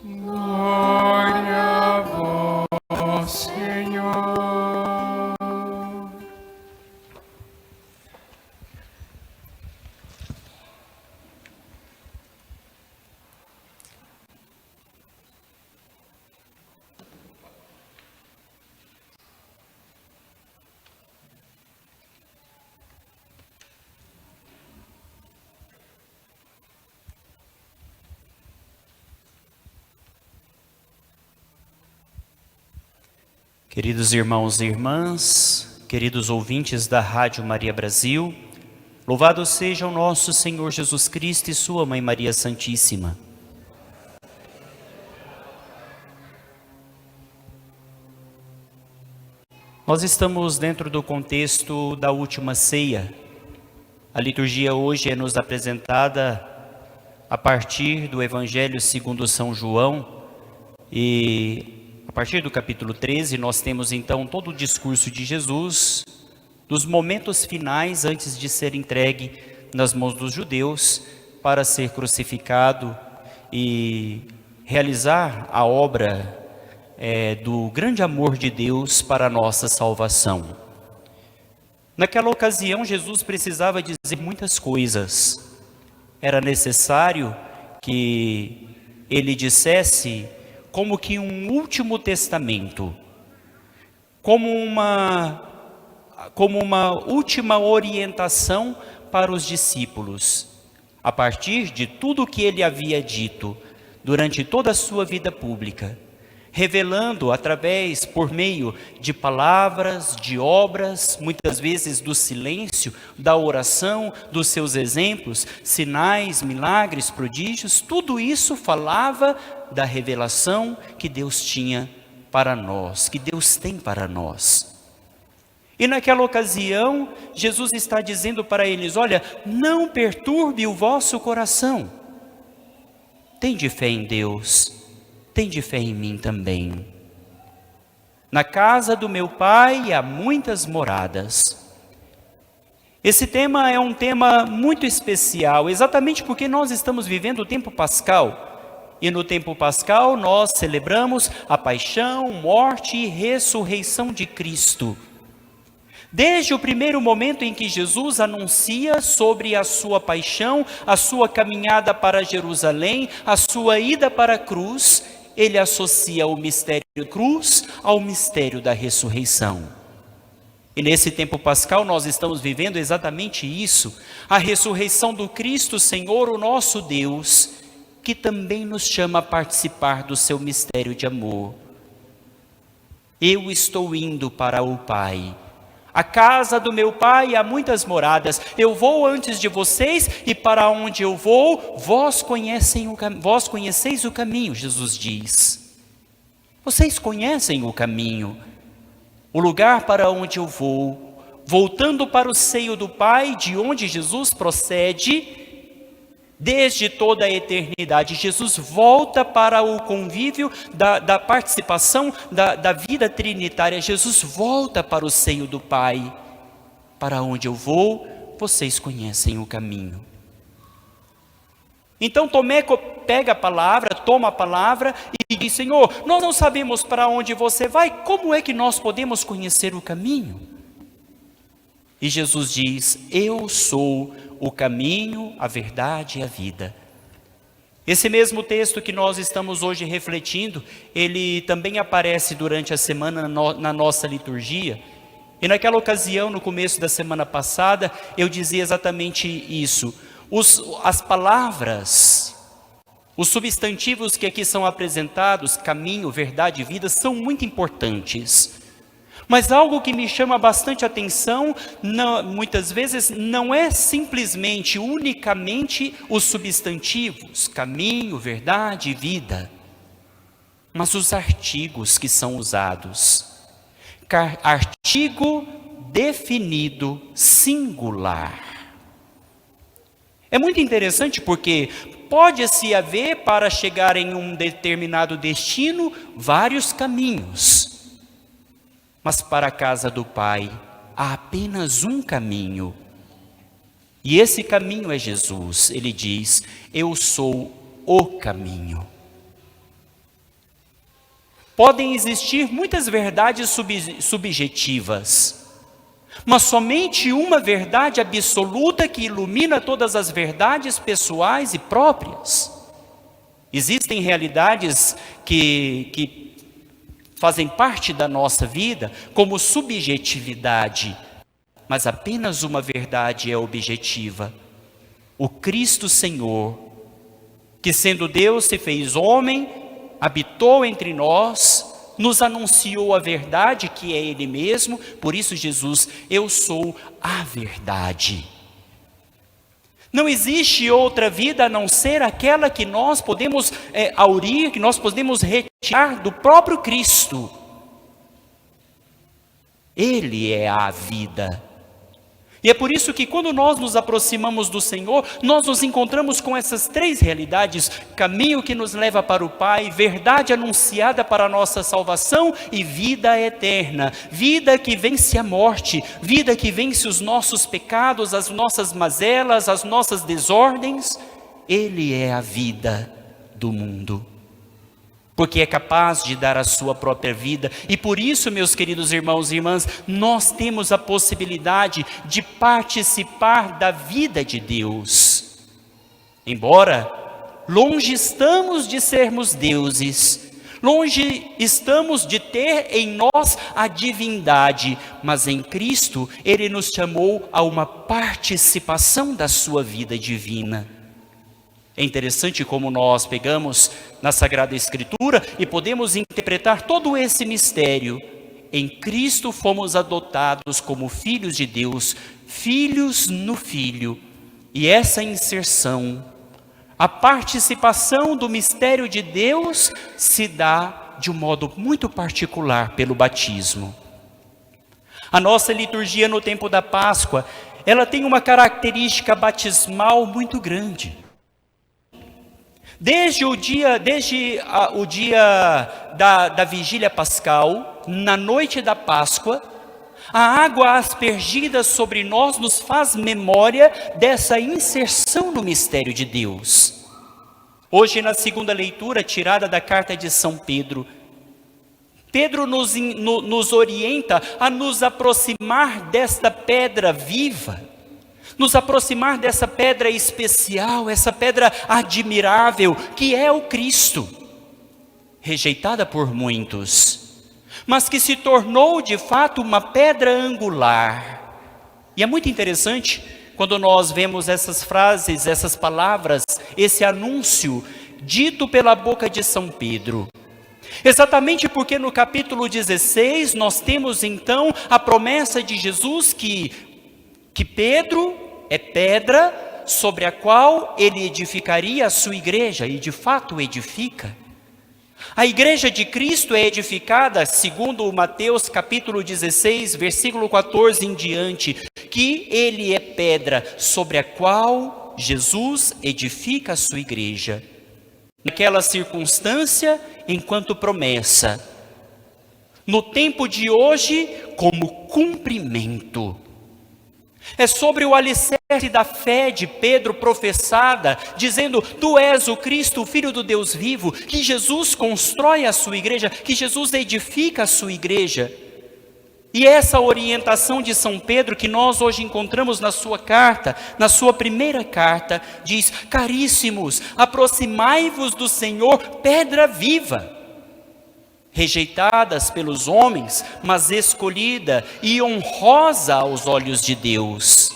Glória a vós, Senhor. Queridos irmãos e irmãs, queridos ouvintes da Rádio Maria Brasil, louvado seja o nosso Senhor Jesus Cristo e sua Mãe Maria Santíssima. Nós estamos dentro do contexto da última ceia. A liturgia hoje é nos apresentada a partir do Evangelho segundo São João e a partir do capítulo 13, nós temos então todo o discurso de Jesus, dos momentos finais antes de ser entregue nas mãos dos judeus para ser crucificado e realizar a obra do grande amor de Deus para a nossa salvação. Naquela ocasião, Jesus precisava dizer muitas coisas. Era necessário que ele dissesse como que um último testamento, como uma última orientação para os discípulos, a partir de tudo que ele havia dito durante toda a sua vida pública, revelando por meio de palavras, de obras, muitas vezes do silêncio, da oração, dos seus exemplos, sinais, milagres, prodígios, tudo isso falava da revelação que Deus tinha para nós, que Deus tem para nós. E naquela ocasião, Jesus está dizendo para eles: olha, não perturbe o vosso coração. Tende fé em Deus, tende fé em mim também. Na casa do meu Pai há muitas moradas. Esse tema é um tema muito especial, exatamente porque nós estamos vivendo o tempo pascal. E no tempo pascal nós celebramos a paixão, morte e ressurreição de Cristo. Desde o primeiro momento em que Jesus anuncia sobre a sua paixão, a sua caminhada para Jerusalém, a sua ida para a cruz, ele associa o mistério da cruz ao mistério da ressurreição. E nesse tempo pascal nós estamos vivendo exatamente isso, a ressurreição do Cristo Senhor, o nosso Deus, que também nos chama a participar do seu mistério de amor. Eu estou indo para o Pai. A casa do meu Pai há muitas moradas. Eu vou antes de vocês e para onde eu vou, vós conheceis o caminho, Jesus diz. Vocês conhecem o caminho, o lugar para onde eu vou, voltando para o seio do Pai, de onde Jesus procede. Desde toda a eternidade, Jesus volta para o convívio da participação da vida trinitária. Jesus volta para o seio do Pai. Para onde eu vou, vocês conhecem o caminho. Então Tomé pega a palavra, toma a palavra e diz: Senhor, nós não sabemos para onde você vai, como é que nós podemos conhecer o caminho? E Jesus diz: eu sou o caminho, a verdade e a vida. Esse mesmo texto que nós estamos hoje refletindo, ele também aparece durante a semana na nossa liturgia. E naquela ocasião, no começo da semana passada, eu dizia exatamente isso. As palavras, os substantivos que aqui são apresentados, caminho, verdade e vida, são muito importantes. Mas algo que me chama bastante atenção, muitas vezes, não é simplesmente, unicamente os substantivos, caminho, verdade e vida, mas os artigos que são usados. Artigo definido singular. É muito interessante porque pode-se haver, para chegar em um determinado destino, vários caminhos. Mas para a casa do Pai há apenas um caminho. E esse caminho é Jesus. Ele diz: eu sou o caminho. podem existir muitas verdades subjetivas, mas somente uma verdade absoluta que ilumina todas as verdades pessoais e próprias. Existem realidades que fazem parte da nossa vida como subjetividade, mas apenas uma verdade é objetiva: o Cristo Senhor, que sendo Deus se fez homem, habitou entre nós, nos anunciou a verdade que é Ele mesmo. Por isso Jesus: eu sou a verdade. Não existe outra vida a não ser aquela que nós podemos aurir, que nós podemos retirar do próprio Cristo. Ele é a vida. E é por isso que quando nós nos aproximamos do Senhor, nós nos encontramos com essas três realidades: caminho que nos leva para o Pai, verdade anunciada para a nossa salvação e vida eterna. Vida que vence a morte, vida que vence os nossos pecados, as nossas mazelas, as nossas desordens. Ele é a vida do mundo, porque é capaz de dar a sua própria vida. E por isso, meus queridos irmãos e irmãs, nós temos a possibilidade de participar da vida de Deus. Embora longe estamos de sermos deuses, longe estamos de ter em nós a divindade, mas em Cristo Ele nos chamou a uma participação da sua vida divina. É interessante como nós pegamos na Sagrada Escritura e podemos interpretar todo esse mistério. Em Cristo fomos adotados como filhos de Deus, filhos no Filho. E essa inserção, a participação do mistério de Deus, se dá de um modo muito particular pelo batismo. A nossa liturgia no tempo da Páscoa, ela tem uma característica batismal muito grande. Desde o dia da vigília pascal, na noite da Páscoa, a água aspergida sobre nós nos faz memória dessa inserção no mistério de Deus. Hoje, na segunda leitura, tirada da carta de São Pedro, Pedro nos orienta a nos aproximar desta pedra viva, nos aproximar dessa pedra especial, essa pedra admirável, que é o Cristo, rejeitada por muitos, mas que se tornou de fato uma pedra angular. E é muito interessante quando nós vemos essas frases, essas palavras, esse anúncio dito pela boca de São Pedro. Exatamente porque no capítulo 16 nós temos então a promessa de Jesus que Pedro é pedra sobre a qual ele edificaria a sua igreja, e de fato edifica. A igreja de Cristo é edificada, segundo Mateus capítulo 16, versículo 14 em diante, que ele é pedra sobre a qual Jesus edifica a sua igreja. Naquela circunstância, enquanto promessa, no tempo de hoje, como cumprimento. É sobre o alicerce da fé de Pedro professada, dizendo: tu és o Cristo, o Filho do Deus vivo, que Jesus constrói a sua igreja, que Jesus edifica a sua igreja. E essa orientação de São Pedro que nós hoje encontramos na sua carta, na sua primeira carta, diz: caríssimos, aproximai-vos do Senhor, pedra viva, rejeitadas pelos homens, mas escolhida e honrosa aos olhos de Deus.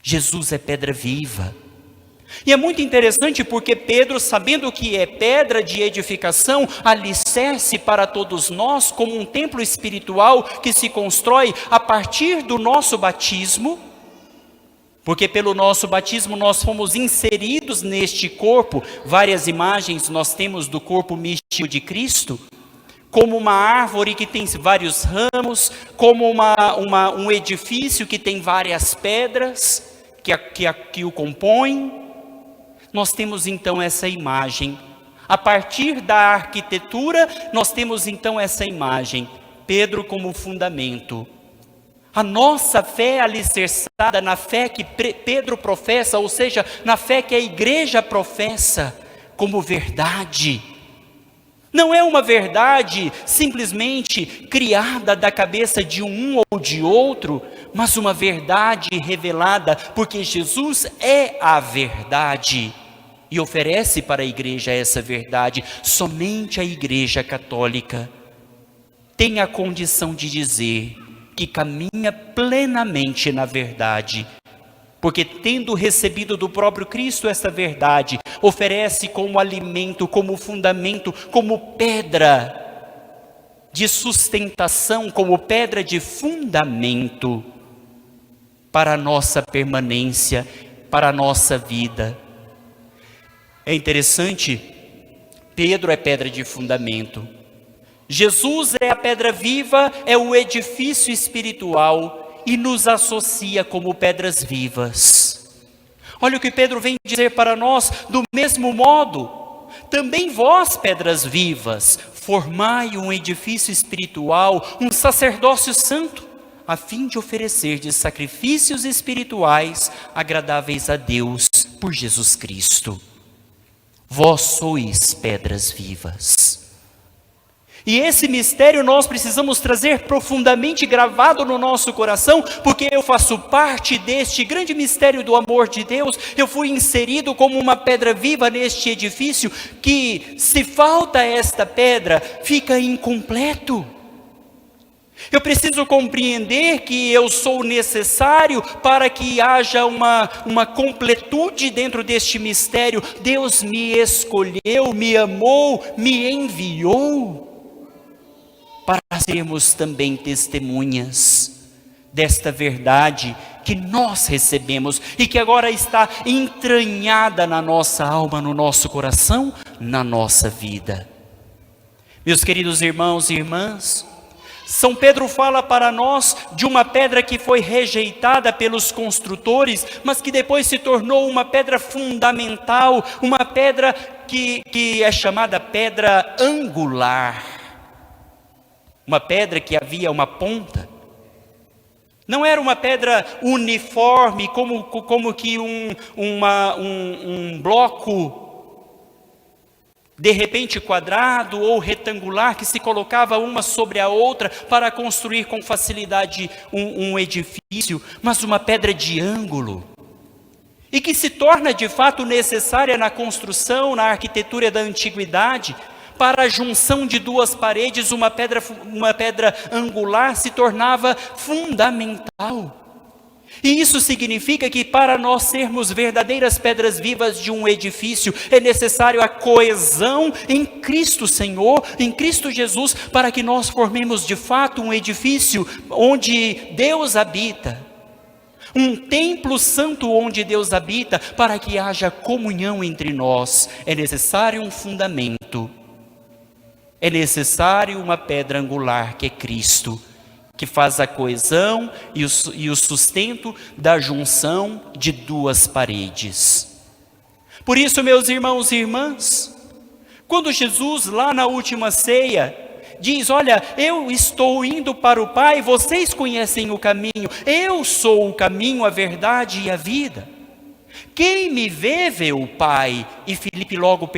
Jesus é pedra viva. E é muito interessante porque Pedro, sabendo que é pedra de edificação, alicerce para todos nós, como um templo espiritual que se constrói a partir do nosso batismo, porque pelo nosso batismo nós fomos inseridos neste corpo. Várias imagens nós temos do corpo místico de Cristo, como uma árvore que tem vários ramos, como um edifício que tem várias pedras que o compõem. Nós temos então essa imagem. A partir da arquitetura, nós temos então essa imagem. Pedro como fundamento. A nossa fé alicerçada na fé que Pedro professa, ou seja, na fé que a igreja professa como verdade. Não é uma verdade simplesmente criada da cabeça de um ou de outro, mas uma verdade revelada, porque Jesus é a verdade e oferece para a igreja essa verdade. Somente a Igreja Católica tem a condição de dizer que caminha plenamente na verdade, porque tendo recebido do próprio Cristo esta verdade, oferece como alimento, como fundamento, como pedra de sustentação, como pedra de fundamento para a nossa permanência, para a nossa vida. É interessante, Pedro é pedra de fundamento, Jesus é a pedra viva, é o edifício espiritual, e nos associa como pedras vivas. Olha o que Pedro vem dizer para nós: do mesmo modo, também vós, pedras vivas, formai um edifício espiritual, um sacerdócio santo, a fim de oferecerdes sacrifícios espirituais agradáveis a Deus por Jesus Cristo. Vós sois pedras vivas. E esse mistério nós precisamos trazer profundamente gravado no nosso coração, porque eu faço parte deste grande mistério do amor de Deus. Eu fui inserido como uma pedra viva neste edifício, que se falta esta pedra, fica incompleto. Eu preciso compreender que eu sou necessário para que haja uma completude dentro deste mistério. Deus me escolheu, me amou, me enviou para sermos também testemunhas desta verdade que nós recebemos e que agora está entranhada na nossa alma, no nosso coração, na nossa vida. Meus queridos irmãos e irmãs, São Pedro fala para nós de uma pedra que foi rejeitada pelos construtores, mas que depois se tornou uma pedra fundamental, uma pedra que é chamada pedra angular. Uma pedra que havia uma ponta. Não era uma pedra uniforme, como que um bloco de repente quadrado ou retangular, que se colocava uma sobre a outra para construir com facilidade um edifício, mas uma pedra de ângulo, e que se torna de fato necessária na construção, na arquitetura da antiguidade. Para a junção de duas paredes, uma pedra angular se tornava fundamental. E isso significa que para nós sermos verdadeiras pedras vivas de um edifício, é necessário a coesão em Cristo Senhor, em Cristo Jesus, para que nós formemos de fato um edifício onde Deus habita. Um templo santo onde Deus habita, para que haja comunhão entre nós. É necessário um fundamento. É necessário uma pedra angular, que é Cristo, que faz a coesão e o sustento da junção de duas paredes. Por isso, meus irmãos e irmãs, quando Jesus lá na última ceia diz: olha, eu estou indo para o Pai, vocês conhecem o caminho, eu sou o caminho, a verdade e a vida. Quem me vê, vê o Pai. E Filipe logo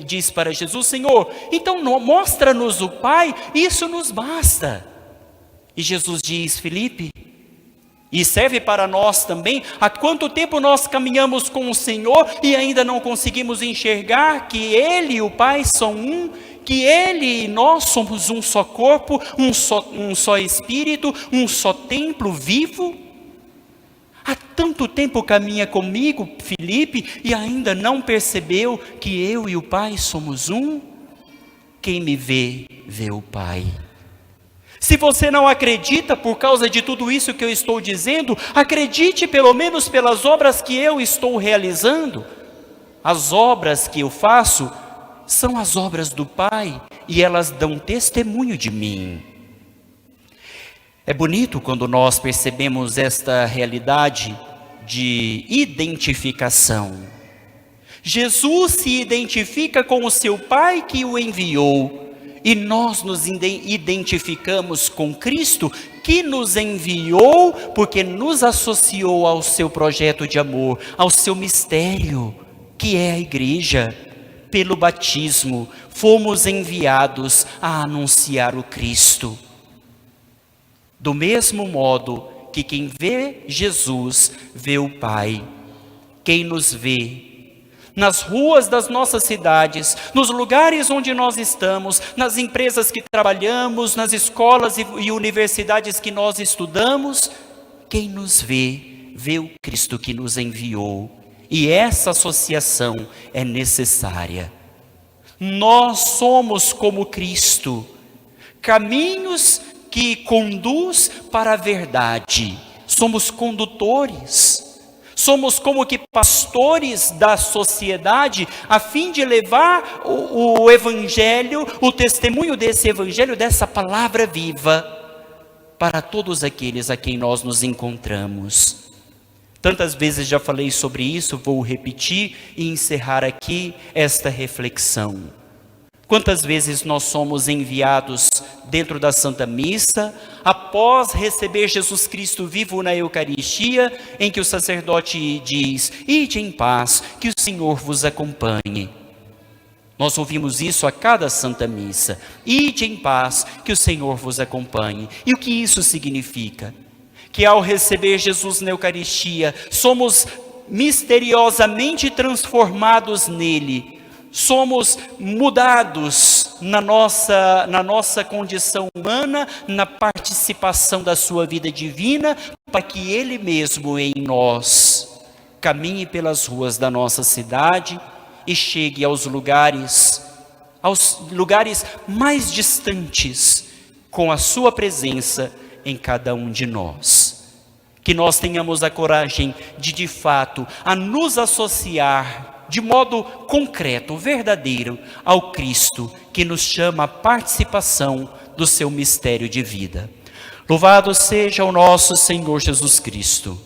diz para Jesus: Senhor, então mostra-nos o Pai, isso nos basta. E Jesus diz: Filipe, e serve para nós também, há quanto tempo nós caminhamos com o Senhor e ainda não conseguimos enxergar que Ele e o Pai são um, que Ele e nós somos um só corpo, um só Espírito, um só templo vivo? Há tanto tempo caminha comigo, Filipe, e ainda não percebeu que eu e o Pai somos um? Quem me vê, vê o Pai. Se você não acredita por causa de tudo isso que eu estou dizendo, acredite pelo menos pelas obras que eu estou realizando. As obras que eu faço são as obras do Pai, e elas dão testemunho de mim. É bonito quando nós percebemos esta realidade de identificação. Jesus se identifica com o seu Pai que o enviou, e nós nos identificamos com Cristo que nos enviou, porque nos associou ao seu projeto de amor, ao seu mistério, que é a igreja. pelo batismo, fomos enviados a anunciar o Cristo. Do mesmo modo que quem vê Jesus, vê o Pai. Quem nos vê nas ruas das nossas cidades, nos lugares onde nós estamos, nas empresas que trabalhamos, nas escolas e universidades que nós estudamos, quem nos vê, vê o Cristo que nos enviou. E essa associação é necessária. Nós somos como Cristo, caminhos que conduz para a verdade. Somos condutores, somos como que pastores da sociedade, a fim de levar o evangelho, o testemunho desse evangelho, dessa palavra viva, para todos aqueles a quem nós nos encontramos. Tantas vezes já falei sobre isso, vou repetir e encerrar aqui esta reflexão. Quantas vezes nós somos enviados dentro da Santa Missa, após receber Jesus Cristo vivo na Eucaristia, em que o sacerdote diz: ide em paz, que o Senhor vos acompanhe. Nós ouvimos isso a cada Santa Missa: ide em paz, que o Senhor vos acompanhe. E o que isso significa? Que ao receber Jesus na Eucaristia, somos misteriosamente transformados nele, somos mudados na nossa condição humana, na participação da sua vida divina, para que ele mesmo em nós caminhe pelas ruas da nossa cidade e chegue aos lugares mais distantes, com a sua presença em cada um de nós. Que nós tenhamos a coragem de fato, a nos associar de modo concreto, verdadeiro, ao Cristo, que nos chama à participação do seu mistério de vida. Louvado seja o nosso Senhor Jesus Cristo.